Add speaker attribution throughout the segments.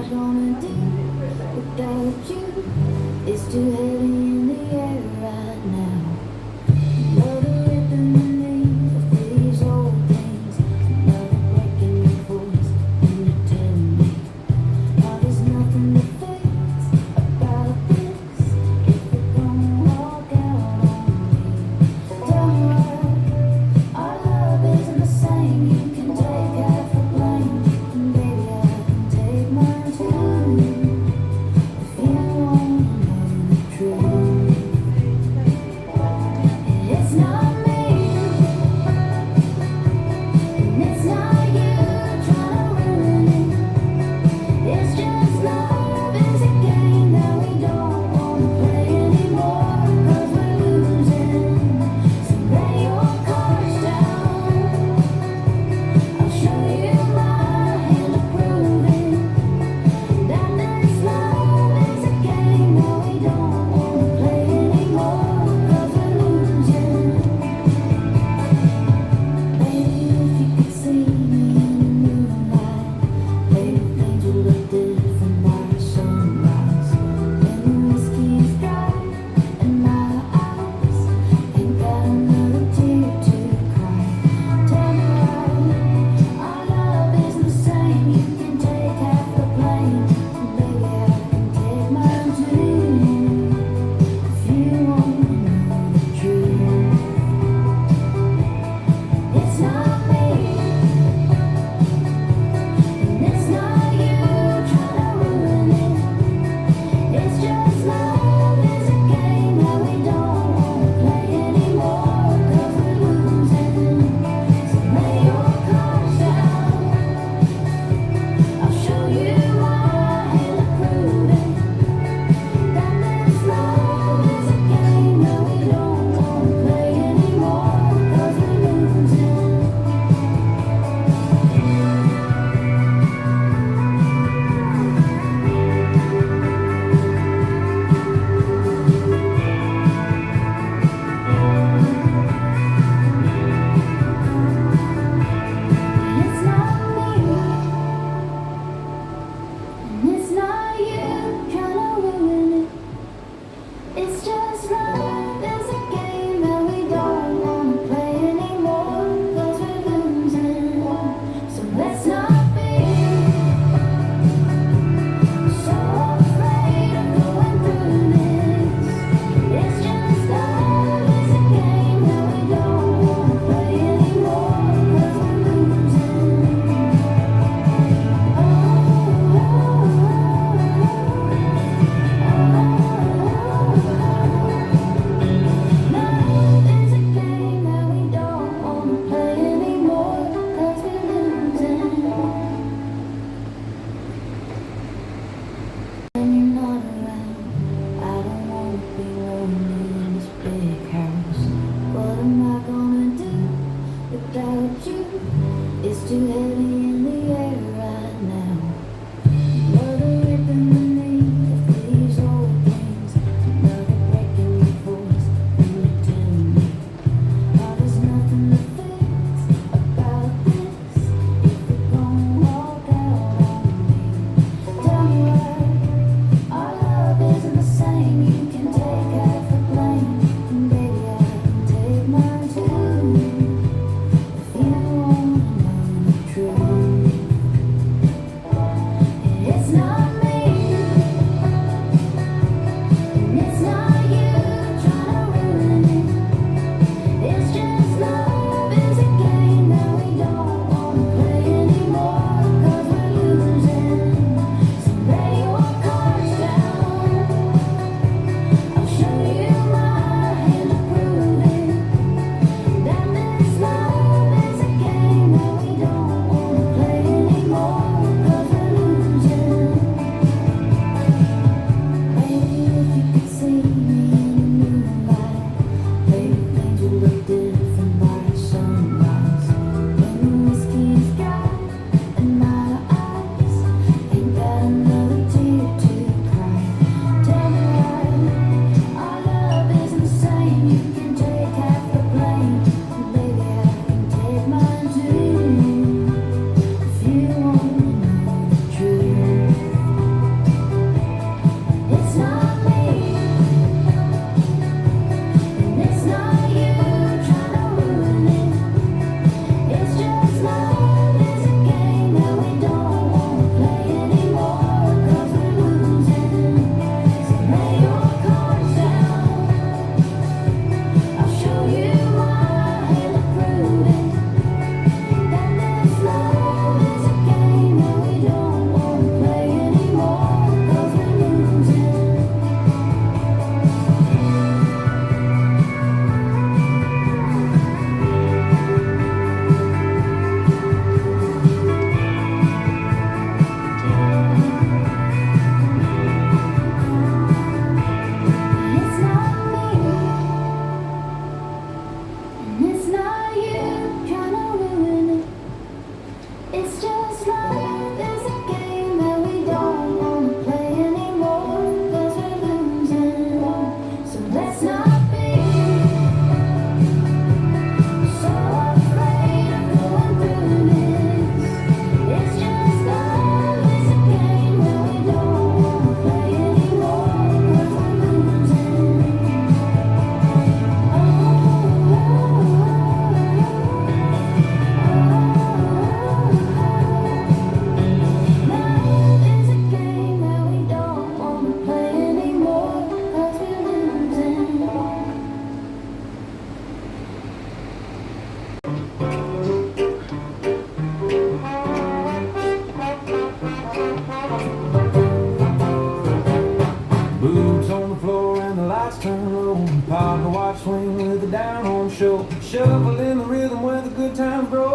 Speaker 1: gonna do without you? It's too heavy in the air right now. Another rhythm in me of these old things. Another breaking your voice when you're telling me how there's nothing to fix about this. If you're gonna walk out on me, tell me why our love isn't the same. You can take half the blame, and baby I can take mine too. If you wanna know the truth, it's not me, and it's not you trying to ruin it. It's just love is a game that we don't wanna play anymore, 'cause we're losing. So lay your cards down, I'll show you my hand to prove it. That this love is a game that we don't wanna play anymore, 'cause we're losing. Baby, if you could see me in the moonlight, maybe things would look different by sunrise. When the whiskey's dry and my eyes ain't got another tear to cry, tell me why our love isn't the same. You can take half the blame, and baby I can take mine too. If you wanna know the truth, it's not me, and it's not you trying to ruin it. It's just love is a game that we don't wanna play anymore, 'cause we're losing. So lay your cards down, I'll show you my hand to prove it. That this love is a game that we don't wanna play anymore, 'cause we're losing. It's not me, and it's not you trying to ruin it. It's just love is a game that we don't wanna play anymore, 'cause we're losing. So let's not be so afraid of going through this. It's just love is a game that we don't wanna play anymore, 'cause we're losing. Love is a game that we don't wanna play anymore, 'cause we're losing. When you're not around, I don't wanna be lonely in this big house. What am I gonna do without you? It's too heavy in the air right now. Another rhythm in me of these old things. Another breaking your voice when you're telling me how there's nothing to fix about this. If you're gonna walk out on me, tell me why our love isn't the same. You can take half the blame, and baby I can take mine too. If you wanna know the truth,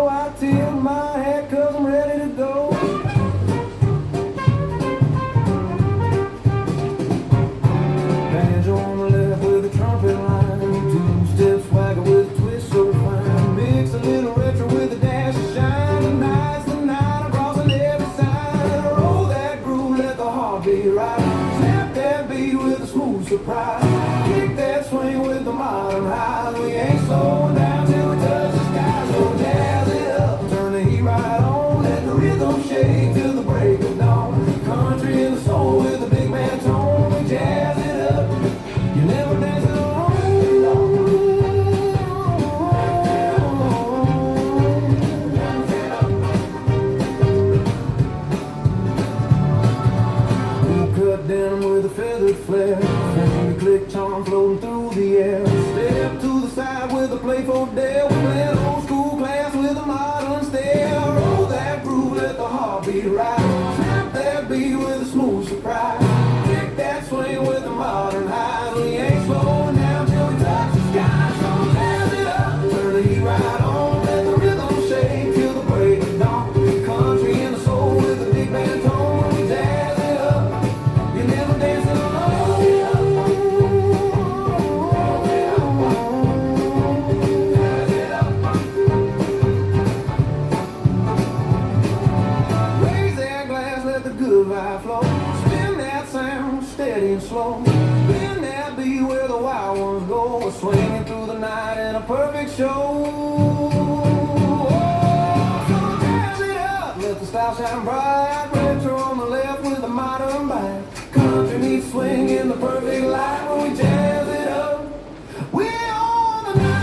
Speaker 2: so I tilt my hat 'cause I'm ready to go. Banjo on the left with a trumpet line, two-step swagger with a twist so fine. Mix a little retro with a dash of shine. Tonight's the night, I'm crossing every sign. Roll that groove, let the heart beat right. Snap that beat with a smooth surprise. Kick that swing with the modern highs. We ain't slowing down till we touch the sky. So jazz it up, turn the heat right on. Let the rhythm shake till the break of dawn. Country in the soul with a big man tone. We jazz it up, you never dance it alone. Cut denim with a feathered flare, finger click charm floating through the air. Step to the side with a playful dare. We play an old school class with a modern stare. Roll that groove, let the heart beat right. Snap that beat with a smooth surprise. Kick that swing with the modern highs. We ain't slowing down till we touch the sky. So jazz it up, turn the heat right on. Let the rhythm shake till the break of dawn. Country in the soul with a big band tone. We jazz it up, you never dance it alone. Raise that glass, let the good vibe flow. Spin that sound, steady and slow. Spin that beat where the wild ones go. We're swinging through the night in a perfect show. So jazz it up, let the style shine bright. Retro on the left with the modern bite. Country meets swing in the perfect light. When we jazz it up, we on the night.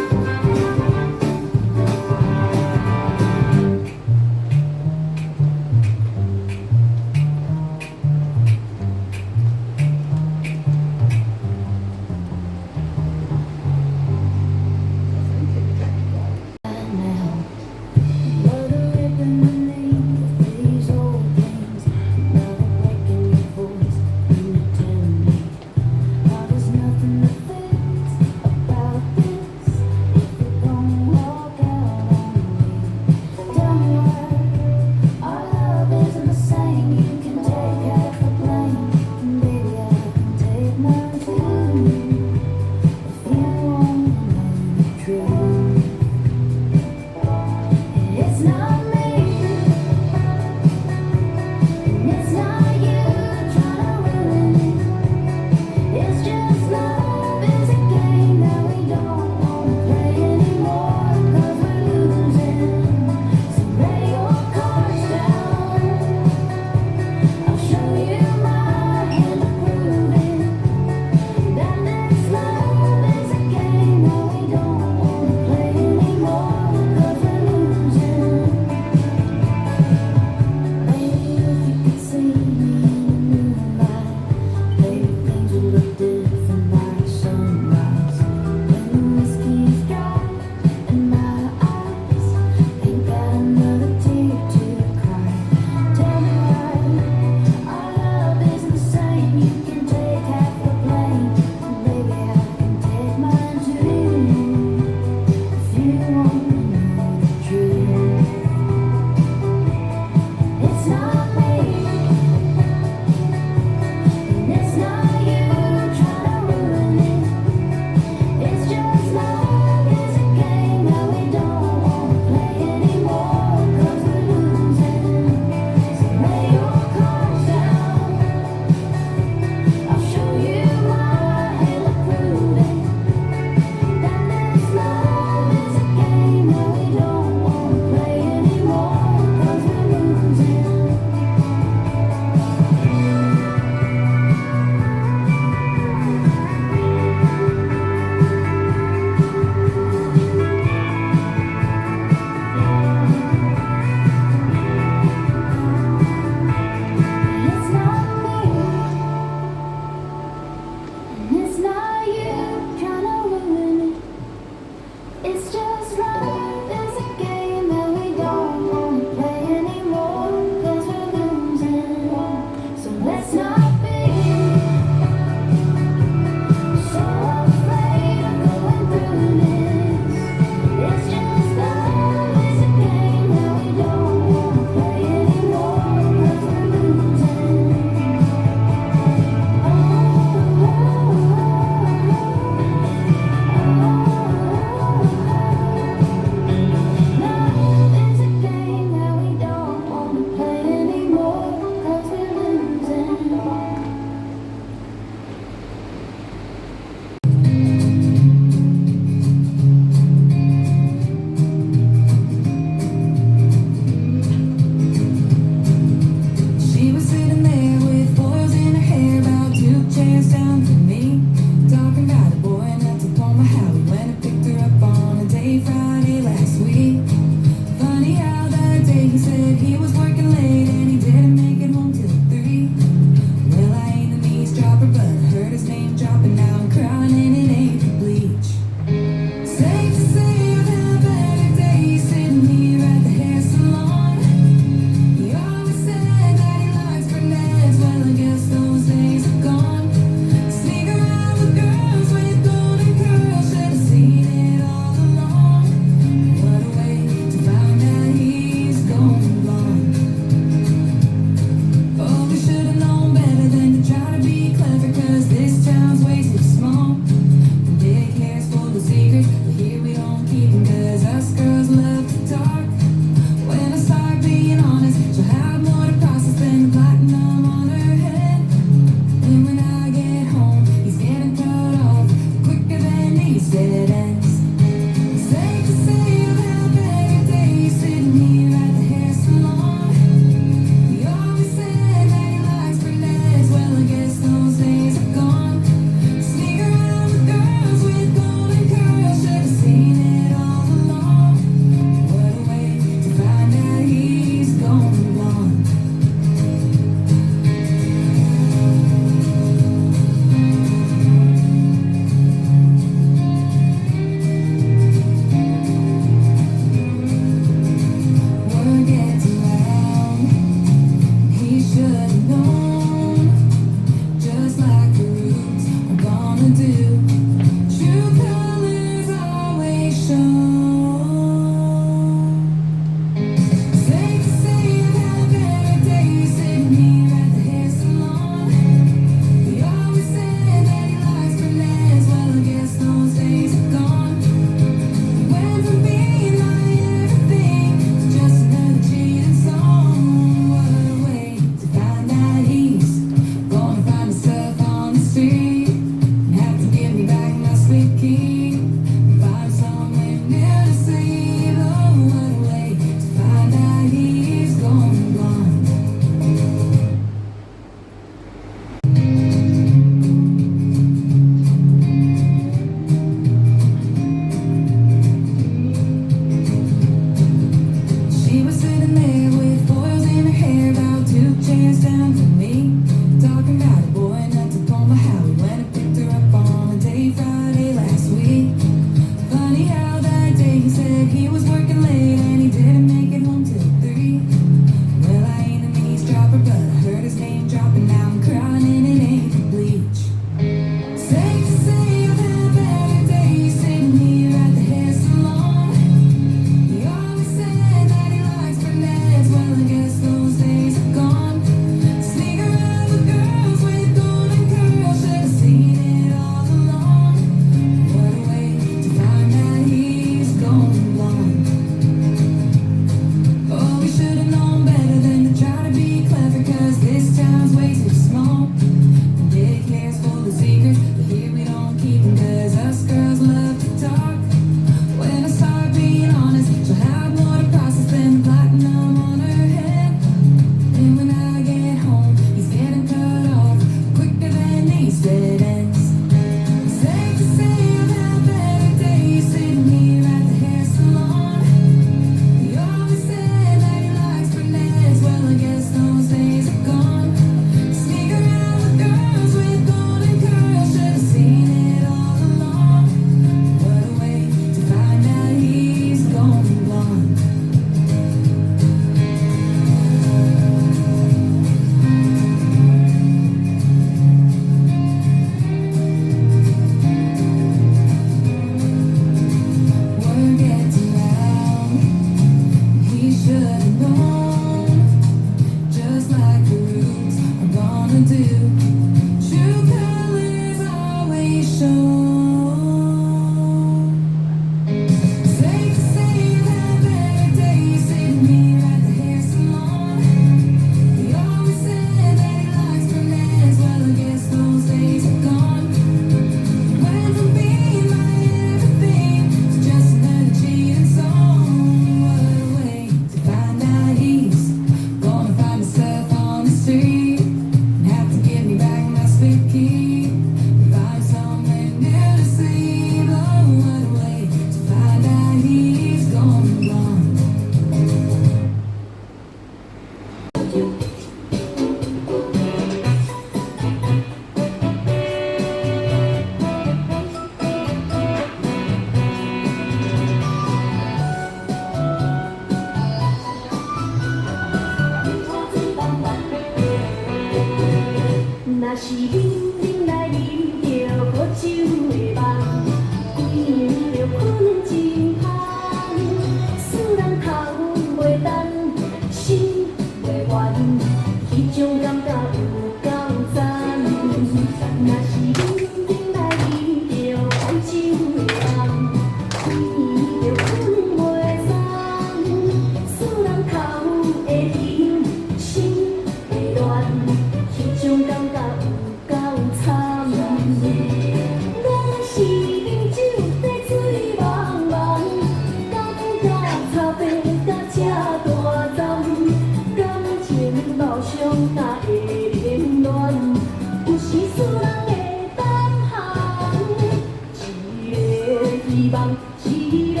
Speaker 1: 望，一个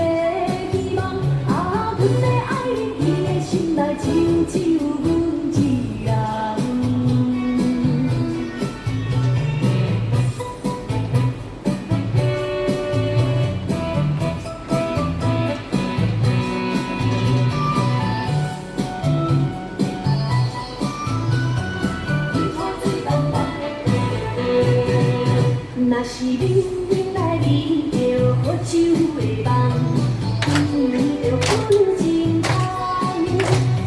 Speaker 1: 希望。啊，阮的爱人，伊的心内就只有阮一人。若是冷冷来闻着好酒的梦，闻着困真香，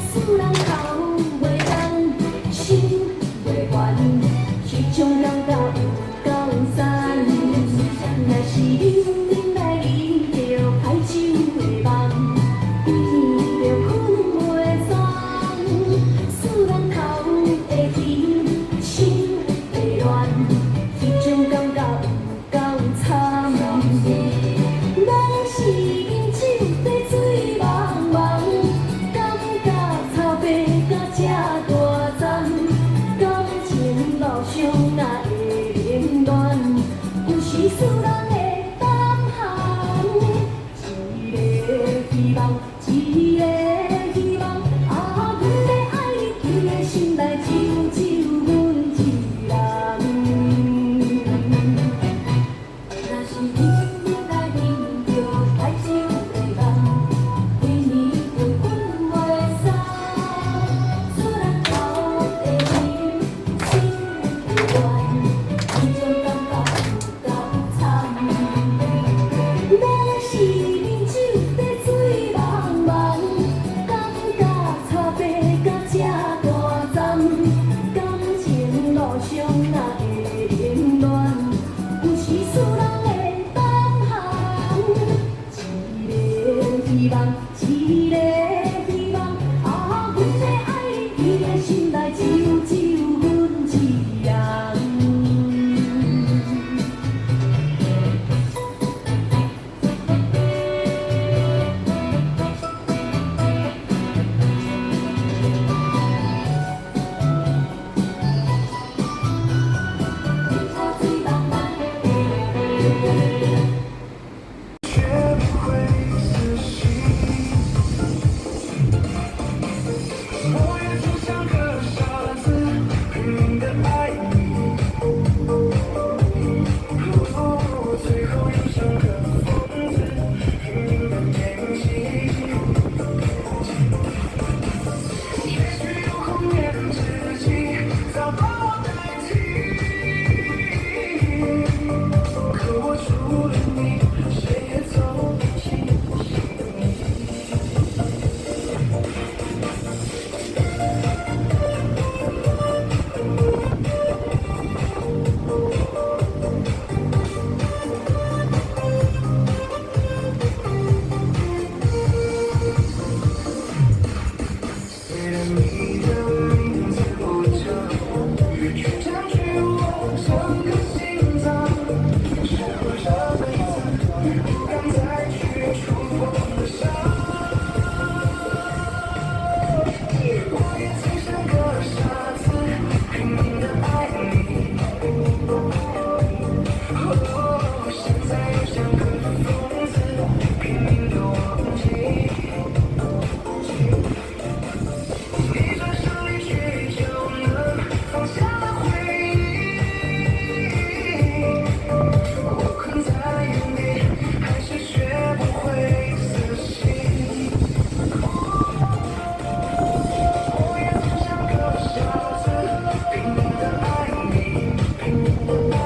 Speaker 1: 使人头袂重，心袂悬，迄种感觉有够赞。若是冷冷来闻着歹酒的梦，闻着困袂爽，使人头会晕，心会乱。迄种感觉有够惨，人是饮酒在醉茫茫，感觉差别甲这大站，感情路上哪会凌乱，有时使人会胆寒。一个希望，一个希望，啊，阮的爱人，伊的心内就只有阮一人。若是冷冷来闻着歹酒的梦，规暝就困袂爽，使人头会晕，心会乱，迄种感觉有够惨。若是饮酒在醉茫茫，感觉差别甲这大站，感情路上哪会凌乱，有时使人会胆寒。一个希望，一个希望，啊，阮的爱人，伊的心内只有阮一人。
Speaker 2: 学不会死心，我也就像个傻子，拼命的爱你，最后又像个疯子，拼命的演戏。也许有后面自己早把我代替，可我除了你，谁也走不进心里。虽然你的名字不叫，却占据我整个心脏。是我这辈子不敢再去触碰的伤。我也曾像个傻子，拼命的爱你。现在又像个疯子，拼命的忘记。一转身离去就能放下了回忆，我困在原地，还是学不会死心。我也曾像个傻子，拼命的爱你，拼命的爱